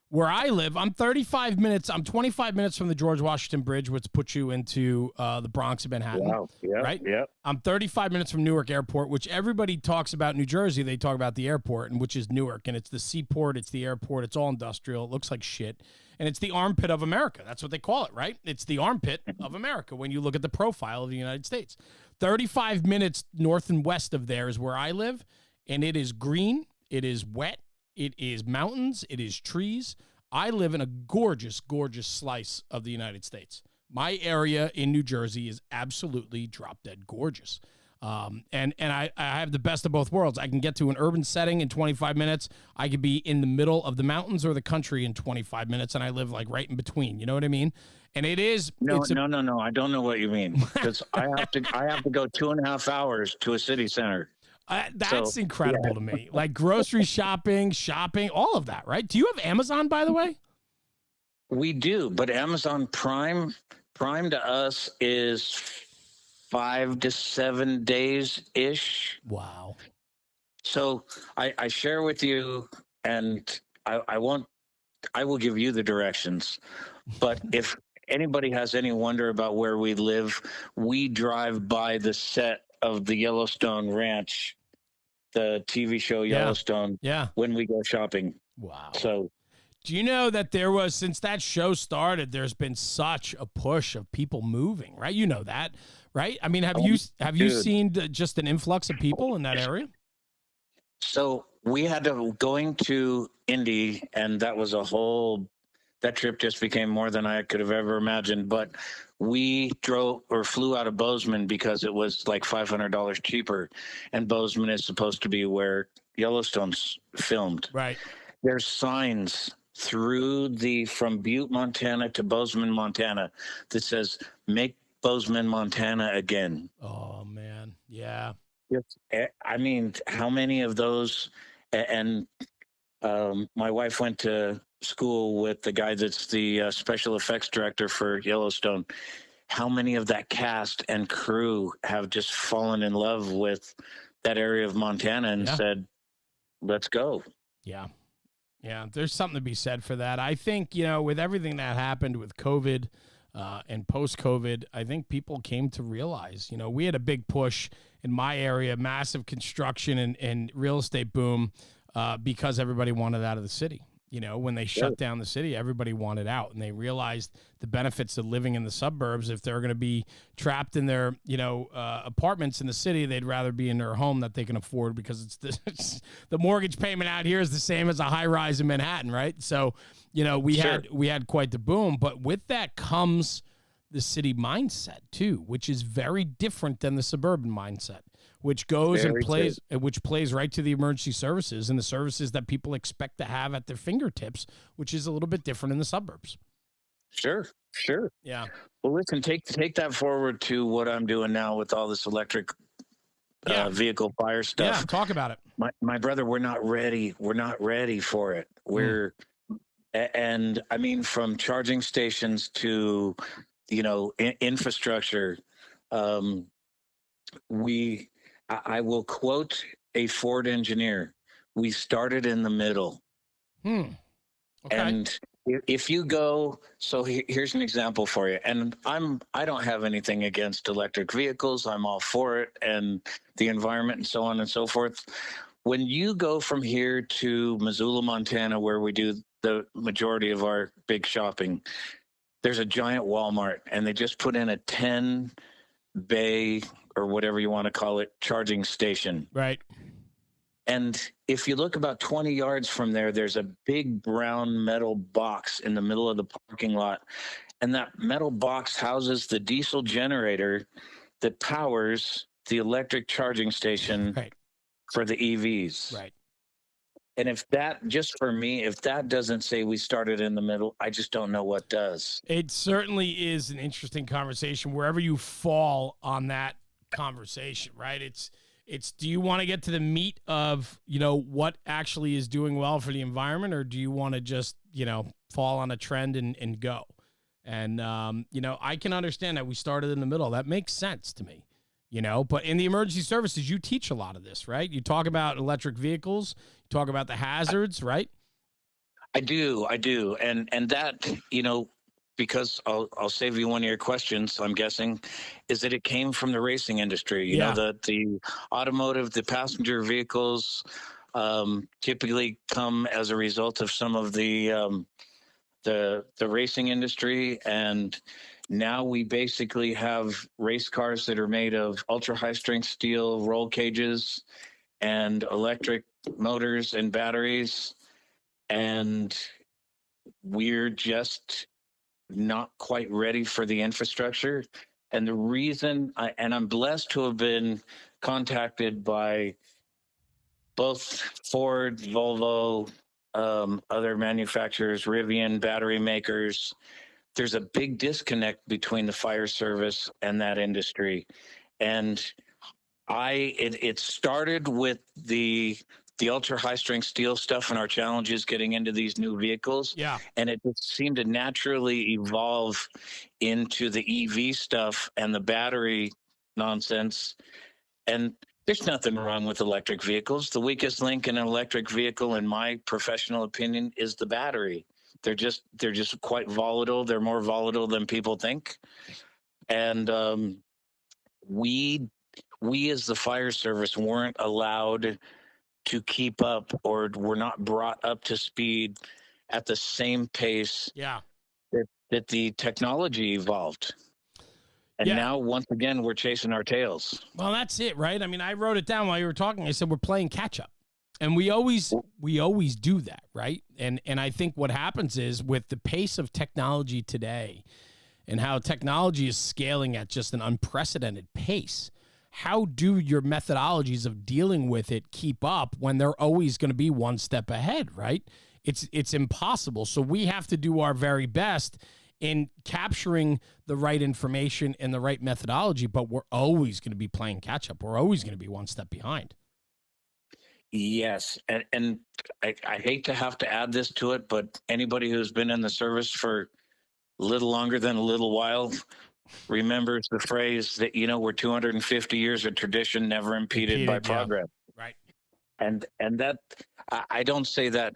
where I live, I'm 25 minutes from the George Washington Bridge, which puts you into the Bronx of Manhattan. Wow. Yep, right? Yep. I'm 35 minutes from Newark Airport, which everybody talks about New Jersey. They talk about the airport, and which is Newark, and it's the seaport, it's the airport, it's all industrial. It looks like shit, and it's the armpit of America. That's what they call it, right? It's the armpit of America when you look at the profile of the United States. 35 minutes north and west of there is where I live. And it is green, it is wet, it is mountains, it is trees. I live in a gorgeous, gorgeous slice of the United States. My area in New Jersey is absolutely drop dead gorgeous. And I have the best of both worlds. I can get to an urban setting in 25 minutes. I could be in the middle of the mountains or the country in 25 minutes, and I live like right in between. You know what I mean? And it is no. I don't know what you mean because I have to go 2.5 hours to a city center. That's incredible to me. Like grocery shopping, all of that, right? Do you have Amazon, by the way? We do, but Amazon Prime to us is 5 to 7 days ish. Wow. So I share with you, and I will give you the directions. But if anybody has any wonder about where we live, we drive by the set of the Yellowstone Ranch, the TV show Yellowstone, when we go shopping. Wow. So Do you know that there was, since that show started, there's been such a push of people moving, right? You know that, right? I mean, have you Dude. seen just an influx of people in that area? So we had to going to Indy, and that trip just became more than I could have ever imagined. But we drove or flew out of Bozeman because it was like $500 cheaper, and Bozeman is supposed to be where Yellowstone's filmed. Right. There's signs from Butte, Montana to Bozeman, Montana that says "Make Bozeman, Montana again." Oh man, yeah. I mean, how many of those? And my wife went to school with the guy that's the special effects director for Yellowstone. How many of that cast and crew have just fallen in love with that area of Montana and said, "Let's go"? Yeah. Yeah, there's something to be said for that. I think, with everything that happened with COVID and post-COVID, I think people came to realize, we had a big push in my area, massive construction and real estate boom because everybody wanted out of the city. When they shut down the city, everybody wanted out, and they realized the benefits of living in the suburbs. If they're going to be trapped in their, apartments in the city, they'd rather be in their home that they can afford, because it's the mortgage payment out here is the same as a high rise in Manhattan, right? So, we had quite the boom, but with that comes the city mindset too, which is very different than the suburban mindset, which goes and plays right to the emergency services and the services that people expect to have at their fingertips, which is a little bit different in the suburbs. Sure. Yeah. Well, listen, take that forward to what I'm doing now with all this electric vehicle fire stuff. Yeah, talk about it. My brother, we're not ready. We're not ready for it. And I mean, from charging stations to infrastructure. I will quote a Ford engineer: "We started in the middle." Okay. And if you go, so here's an example for you. And I don't have anything against electric vehicles. I'm all for it, and the environment and so on and so forth. When you go from here to Missoula, Montana, where we do the majority of our big shopping, there's a giant Walmart, and they just put in a 10 bay or whatever you want to call it charging station. Right. And if you look about 20 yards from there, there's a big brown metal box in the middle of the parking lot. And that metal box houses the diesel generator that powers the electric charging station for the EVs. Right. And if that, just for me, if that doesn't say we started in the middle, I just don't know what does. It certainly is an interesting conversation wherever you fall on that conversation, right? It's do you want to get to the meat of, what actually is doing well for the environment, or do you want to just, fall on a trend and go? And, I can understand that we started in the middle. That makes sense to me. But in the emergency services, you teach a lot of this, right? You talk about electric vehicles, you talk about the hazards, right? I do. And that, because I'll save you one of your questions, I'm guessing, is that it came from the racing industry. You know, the automotive, the passenger vehicles typically come as a result of some of the racing industry. And now we basically have race cars that are made of ultra high strength steel roll cages and electric motors and batteries. And we're just not quite ready for the infrastructure. And the reason I'm blessed to have been contacted by both Ford, Volvo, other manufacturers, Rivian, battery makers. There's a big disconnect between the fire service and that industry. And it started with the ultra high strength steel stuff and our challenges getting into these new vehicles. Yeah. And it just seemed to naturally evolve into the EV stuff and the battery nonsense. And there's nothing wrong with electric vehicles. The weakest link in an electric vehicle, in my professional opinion, is the battery. They're just quite volatile. They're more volatile than people think. And we as the fire service weren't allowed to keep up, or were not brought up to speed at the same pace Yeah. that the technology evolved. And Yeah. now, once again, we're chasing our tails. Well, that's it, right? I mean, I wrote it down while you were talking. I said we're playing catch up. And we always do that, right? And I think what happens is with the pace of technology today and how technology is scaling at just an unprecedented pace, how do your methodologies of dealing with it keep up when they're always going to be one step ahead, right? It's impossible. So we have to do our very best in capturing the right information and the right methodology, but we're always going to be playing catch up. We're always going to be one step behind. Yes. And I hate to have to add this to it, but anybody who's been in the service for a little longer than a little while remembers the phrase that, we're 250 years of tradition never impeded by progress. Right. And that, I don't say that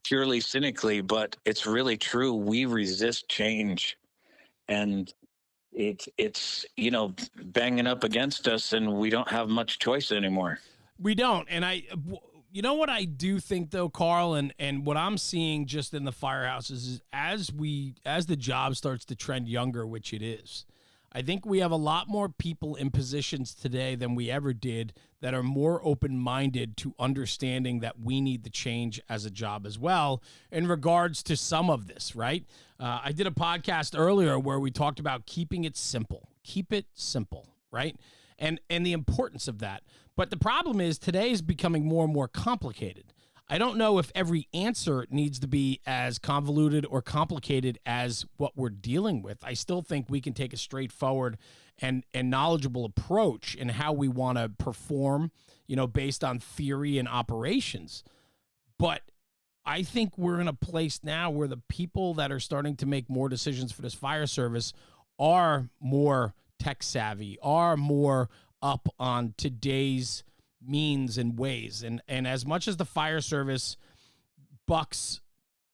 purely cynically, but it's really true. We resist change, and it's banging up against us, and we don't have much choice anymore. We don't. And you know what I do think though, Carl, and what I'm seeing just in the firehouses is as the job starts to trend younger, which it is, I think we have a lot more people in positions today than we ever did that are more open-minded to understanding that we need the change as a job as well in regards to some of this, right? I did a podcast earlier where we talked about keeping it simple. Keep it simple, right? And the importance of that. But the problem is today is becoming more and more complicated. I don't know if every answer needs to be as convoluted or complicated as what we're dealing with. I still think we can take a straightforward and knowledgeable approach in how we want to perform, based on theory and operations. But I think we're in a place now where the people that are starting to make more decisions for this fire service are more tech savvy, are more up on today's means and ways. And as much as the fire service bucks,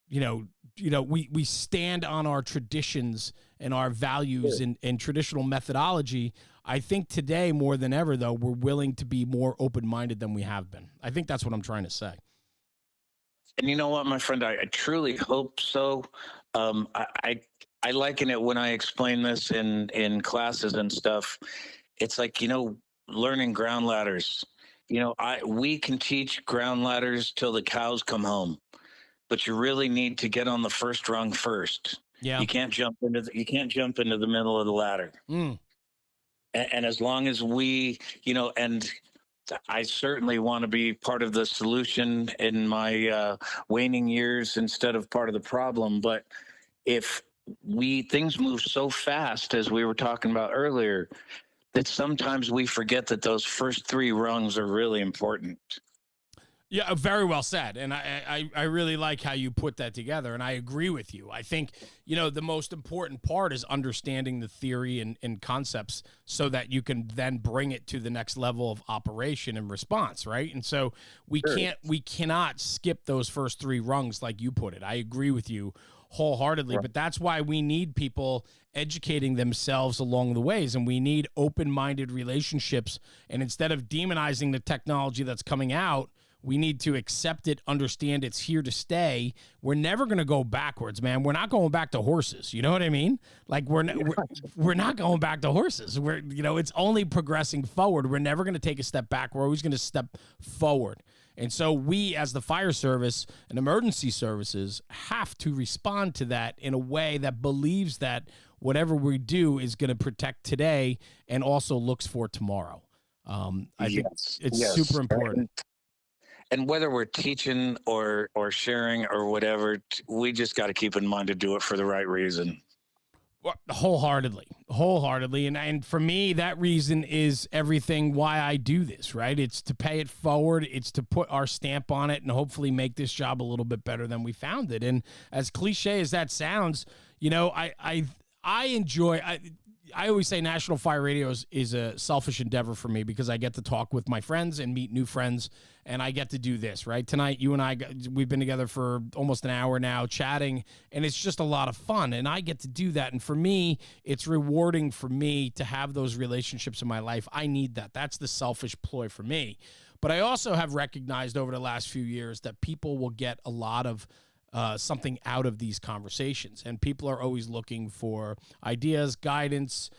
we stand on our traditions and our values and traditional methodology. I think today more than ever, though, we're willing to be more open-minded than we have been. I think that's what I'm trying to say. And you know what, my friend, I truly hope so. I liken it when I explain this in classes and stuff. It's like, learning ground ladders. We can teach ground ladders till the cows come home, but you really need to get on the first rung first. Yeah. You can't jump into the middle of the ladder. And as long as we, and I certainly want to be part of the solution in my waning years instead of part of the problem. But if things move so fast, as we were talking about earlier, that sometimes we forget that those first three rungs are really important. Yeah, very well said. And I really like how you put that together, and I agree with you. I think, the most important part is understanding the theory and concepts so that you can then bring it to the next level of operation and response, right? And so we cannot skip those first three rungs like you put it. I agree with you wholeheartedly, but that's why we need people educating themselves along the ways, and we need open-minded relationships. And instead of demonizing the technology that's coming out, we need to accept it, understand it's here to stay. We're never going to go backwards, man. We're not going back to horses. You know what I mean? Like we're not going back to horses. It's only progressing forward. We're never going to take a step back. We're always going to step forward. And so we, as the fire service and emergency services, have to respond to that in a way that believes that whatever we do is going to protect today and also looks for tomorrow. I think it's super important. And whether we're teaching or sharing or whatever, we just got to keep in mind to do it for the right reason. Wholeheartedly. And for me, that reason is everything why I do this, right? It's to pay it forward. It's to put our stamp on it and hopefully make this job a little bit better than we found it. And as cliche as that sounds, I enjoy, I always say National Fire Radio is a selfish endeavor for me because I get to talk with my friends and meet new friends, and I get to do this, right? Tonight, you and we've been together for almost an hour now chatting, and it's just a lot of fun, and I get to do that. And for me, it's rewarding for me to have those relationships in my life. I need that. That's the selfish ploy for me. But I also have recognized over the last few years that people will get a lot of something out of these conversations. And people are always looking for ideas, guidance,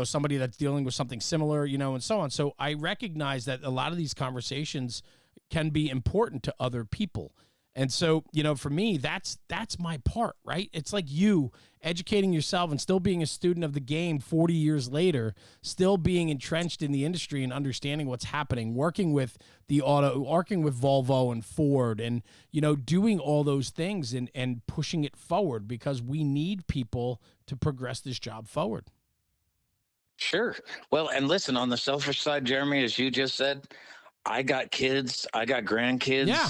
somebody that's dealing with something similar, and so on. So I recognize that a lot of these conversations can be important to other people. And so, for me, that's my part, right? It's like you educating yourself and still being a student of the game 40 years later, still being entrenched in the industry and understanding what's happening, working with Volvo and Ford and, doing all those things and pushing it forward because we need people to progress this job forward. Sure. Well, and listen, on the selfish side, Jeremy, as you just said, I got kids, I got grandkids. Yeah.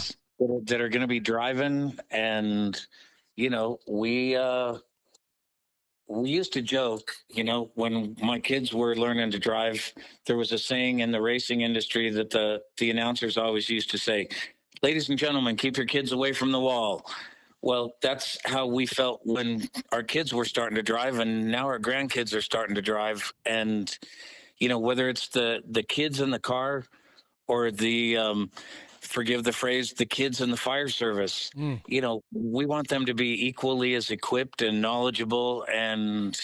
That are going to be driving, and we used to joke, when my kids were learning to drive, there was a saying in the racing industry that the announcers always used to say, "Ladies and gentlemen, keep your kids away from the wall." Well, that's how we felt when our kids were starting to drive, and now our grandkids are starting to drive. And whether it's the kids in the car or the forgive the phrase, the kids in the fire service, we want them to be equally as equipped and knowledgeable and,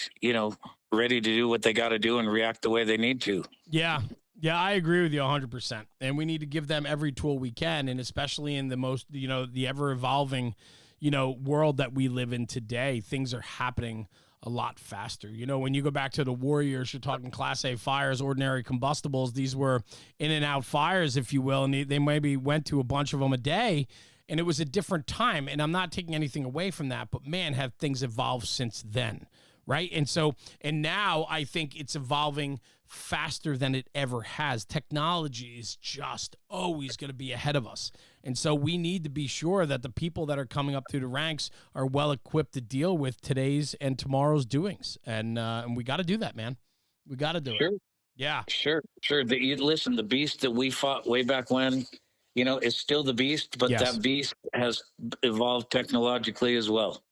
ready to do what they got to do and react the way they need to. Yeah. Yeah, I agree with you 100%. And we need to give them every tool we can. And especially in the most, the ever evolving, world that we live in today, things are happening a lot faster. When you go back to the Warriors, you're talking Class A fires, ordinary combustibles. These were in and out fires, if you will, and they maybe went to a bunch of them a day, and it was a different time. And I'm not taking anything away from that, but man, have things evolved since then, right? And now I think it's evolving faster than it ever has. Technology is just always going to be ahead of us. And so we need to be sure that the people that are coming up through the ranks are well equipped to deal with today's and tomorrow's doings. And we got to do that, man. We got to do it. Yeah. Sure. Listen, the beast that we fought way back when, is still the beast, but Yes. That beast has evolved technologically as well.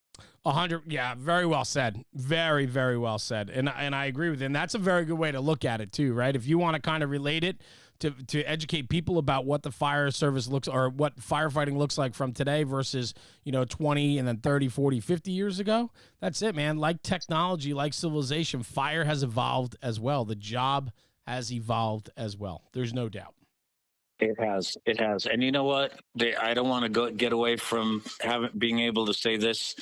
100. Yeah. Very well said. Very, very well said. And I agree with you. And that's a very good way to look at it too, right? If you want to kind of relate it to educate people about what the fire service looks or what firefighting looks like from today versus, 20 and then 30, 40, 50 years ago, that's it, man. Like technology, like civilization, fire has evolved as well. The job has evolved as well. There's no doubt. It has. And you know what? I don't want to get away from being able to say this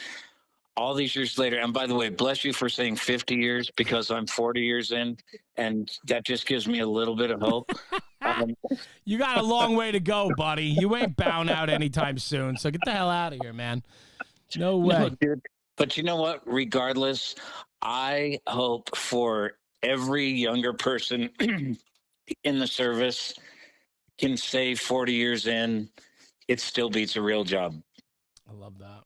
all these years later. And by the way, bless you for saying 50 years because I'm 40 years in, and that just gives me a little bit of hope. You got a long way to go, buddy. You ain't bowing out anytime soon. So get the hell out of here, man. No way. No, dude. But you know what? Regardless, I hope for every younger person in the service can say 40 years in, it still beats a real job. I love that.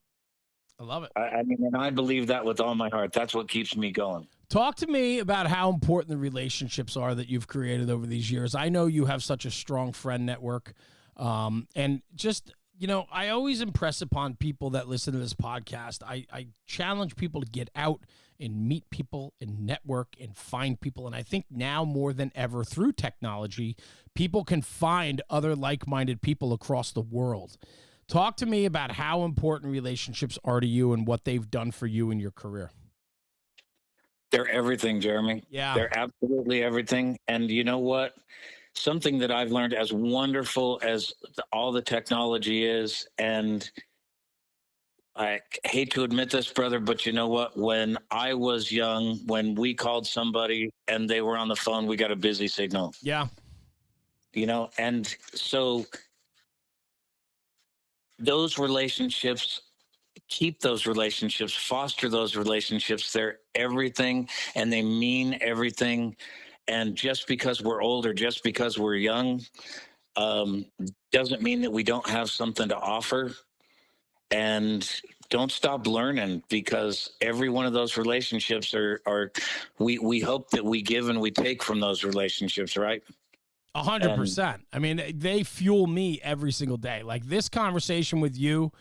I love it. I mean, and I believe that with all my heart. That's what keeps me going. Talk to me about how important the relationships are that you've created over these years. I know you have such a strong friend network. And just, I always impress upon people that listen to this podcast. I challenge people to get out and meet people and network and find people. And I think now more than ever through technology, people can find other like-minded people across the world. Talk to me about how important relationships are to you and what they've done for you in your career. They're everything, Jeremy. Yeah. They're absolutely everything. And you know what? Something that I've learned, as wonderful as all the technology is, and I hate to admit this, brother, but you know what? When I was young, when we called somebody and they were on the phone, we got a busy signal. Yeah. And so those relationships, keep those relationships, foster those relationships. They're everything and they mean everything. And just because we're older, just because we're young, doesn't mean that we don't have something to offer. And don't stop learning, because every one of those relationships we hope that we give and we take from those relationships, right? 100%. I mean, they fuel me every single day. Like this conversation with you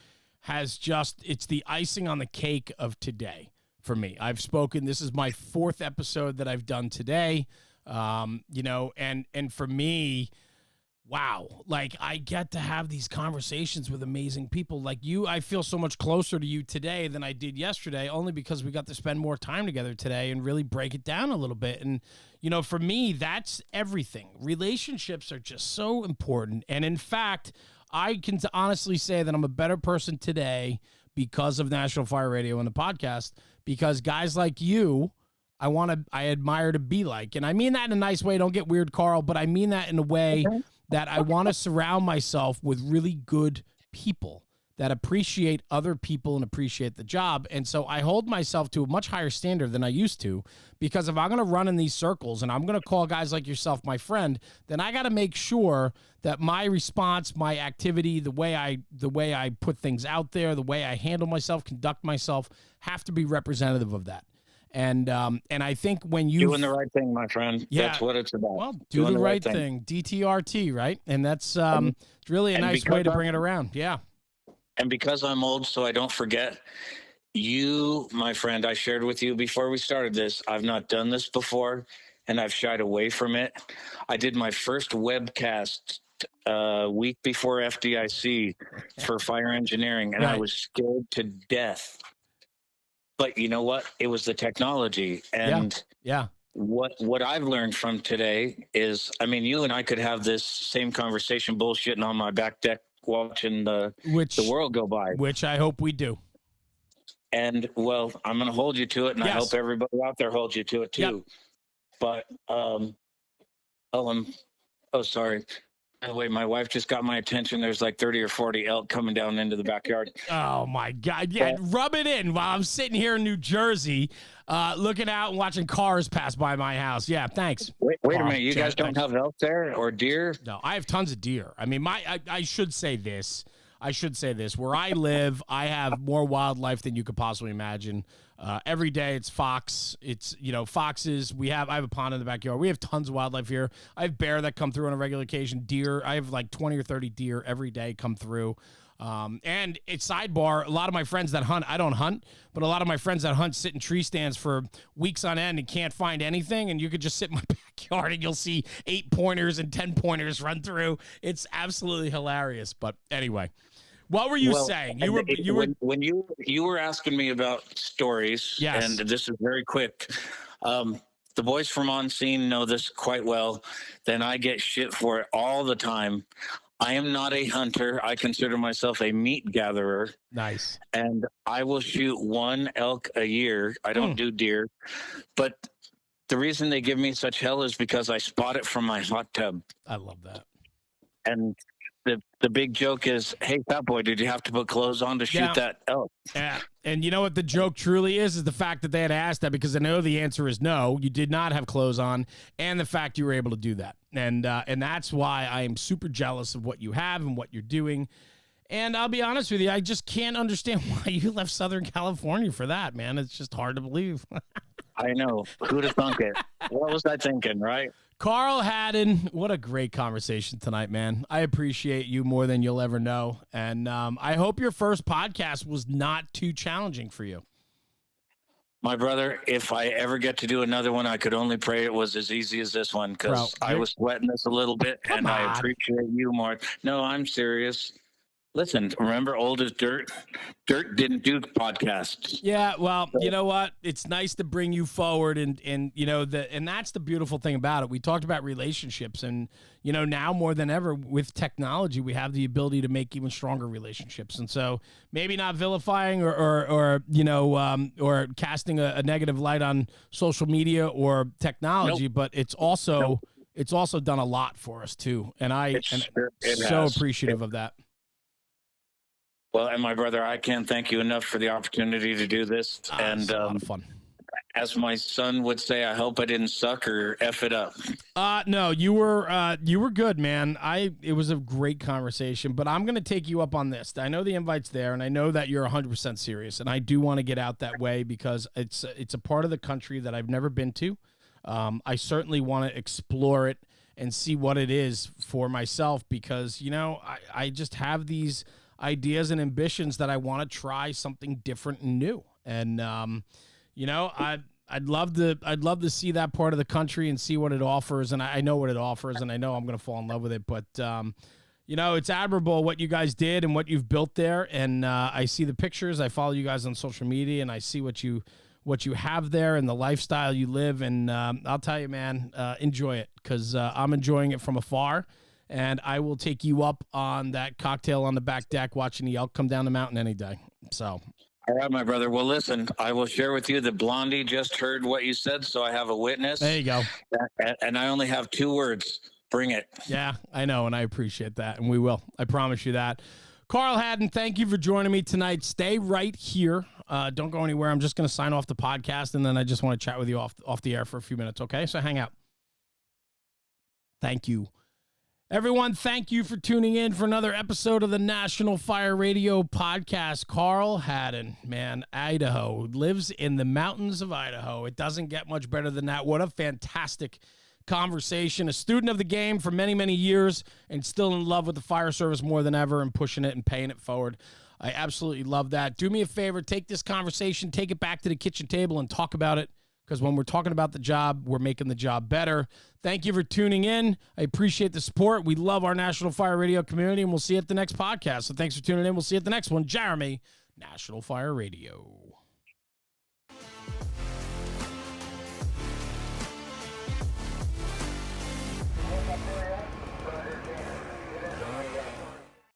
it's the icing on the cake of today for me. I've spoken, this is my 4th episode that I've done today. And for me, wow, like I get to have these conversations with amazing people like you. I feel so much closer to you today than I did yesterday, only because we got to spend more time together today and really break it down a little bit. And, you know, for me, that's everything. Relationships are just so important. And in fact, I can honestly say that I'm a better person today because of National Fire Radio and the podcast, because guys like you, I admire to be like. And I mean that in a nice way. Don't get weird, Carl, but I mean that in a way that I want to surround myself with really good people that appreciate other people and appreciate the job. And so I hold myself to a much higher standard than I used to, because if I'm going to run in these circles and I'm going to call guys like yourself my friend, then I got to make sure that my response, my activity, the way I put things out there, the way I handle myself, conduct myself, have to be representative of that. And I think when you doing the right thing, my friend, that's what it's about. Well, do the right thing. DTRT, right? And that's it's really a nice way to bring it around. Yeah. And because I'm old, so I don't forget, you, my friend, I shared with you before we started this, I've not done this before, and I've shied away from it. I did my first webcast week before FDIC for fire engineering, and I was scared to death. But you know what? It was the technology. And what I've learned from today is, I mean, you and I could have this same conversation bullshitting on my back deck watching the world go by. Which I hope we do. And, well, I'm going to hold you to it, and I hope everybody out there holds you to it, too. But, sorry. By the way, my wife just got my attention. There's like 30 or 40 elk coming down into the backyard. Oh, my God. Yeah, rub it in while I'm sitting here in New Jersey looking out and watching cars pass by my house. Yeah, thanks. Wait a minute. You guys don't have elk there or deer? No, I have tons of deer. I mean, I should say this. Where I live, I have more wildlife than you could possibly imagine. Every day it's fox. It's, foxes. I have a pond in the backyard. We have tons of wildlife here. I have bear that come through on a regular occasion. Deer. I have like 20 or 30 deer every day come through. And it's sidebar. A lot of my friends that hunt, I don't hunt, but a lot of my friends that hunt sit in tree stands for weeks on end and can't find anything. And you could just sit in my backyard and you'll see 8 pointers and 10 pointers run through. It's absolutely hilarious. But anyway, what were you saying? When you were asking me about stories, and this is very quick. The boys from On Scene know this quite well. Then I get shit for it all the time. I am not a hunter. I consider myself a meat gatherer. Nice. And I will shoot one elk a year. I don't do deer. But the reason they give me such hell is because I spot it from my hot tub. I love that. And the big joke is, hey, fat boy, did you have to put clothes on to shoot that elk? Yeah. And you know what the joke truly is the fact that they had asked that, because I know the answer is no, you did not have clothes on, and the fact you were able to do that. And that's why I am super jealous of what you have and what you're doing. And I'll be honest with you, I just can't understand why you left Southern California for that, man. It's just hard to believe. I know. Who'd have thunk it? What was I thinking, right? Carl Haddon, what a great conversation tonight, man. I appreciate you more than you'll ever know. And I hope your first podcast was not too challenging for you. My brother, if I ever get to do another one, I could only pray it was as easy as this one, because I was sweating this a little bit, and I appreciate you more. No, I'm serious. Listen, remember Old as Dirt? Dirt didn't do podcasts. Yeah, well, you know what? It's nice to bring you forward, and that's the beautiful thing about it. We talked about relationships, and now more than ever with technology, we have the ability to make even stronger relationships. And so maybe not vilifying or casting a negative light on social media or technology, but it's also done a lot for us too. And I'm so appreciative of that. Well, and my brother, I can't thank you enough for the opportunity to do this. And it's a lot of fun. As my son would say, I hope I didn't suck or F it up. No, you were good, man. It was a great conversation, but I'm going to take you up on this. I know the invite's there, and I know that you're 100% serious, and I do want to get out that way because it's a part of the country that I've never been to. I certainly want to explore it and see what it is for myself, because, I just have these ideas and ambitions that I want to try something different and new. And, I'd love to see that part of the country and see what it offers. And I know what it offers, and I know I'm going to fall in love with it. But, it's admirable what you guys did and what you've built there. And I see the pictures. I follow you guys on social media, and I see what you have there and the lifestyle you live. And I'll tell you, man, enjoy it, because I'm enjoying it from afar. And I will take you up on that cocktail on the back deck watching the elk come down the mountain any day. So. All right, my brother. Well, listen, I will share with you that Blondie just heard what you said, so I have a witness. There you go. And I only have 2 words. Bring it. Yeah, I know, and I appreciate that, and we will. I promise you that. Carl Haddon, thank you for joining me tonight. Stay right here. Don't go anywhere. I'm just going to sign off the podcast, and then I just want to chat with you off the air for a few minutes, okay? So hang out. Thank you. Everyone, thank you for tuning in for another episode of the National Fire Radio podcast. Carl Haddon, man, Idaho, lives in the mountains of Idaho. It doesn't get much better than that. What a fantastic conversation. A student of the game for many, many years, and still in love with the fire service more than ever, and pushing it and paying it forward. I absolutely love that. Do me a favor, take this conversation, take it back to the kitchen table and talk about it. Because when we're talking about the job, we're making the job better. Thank you for tuning in. I appreciate the support. We love our National Fire Radio community, and we'll see you at the next podcast. So thanks for tuning in. We'll see you at the next one. Jeremy, National Fire Radio.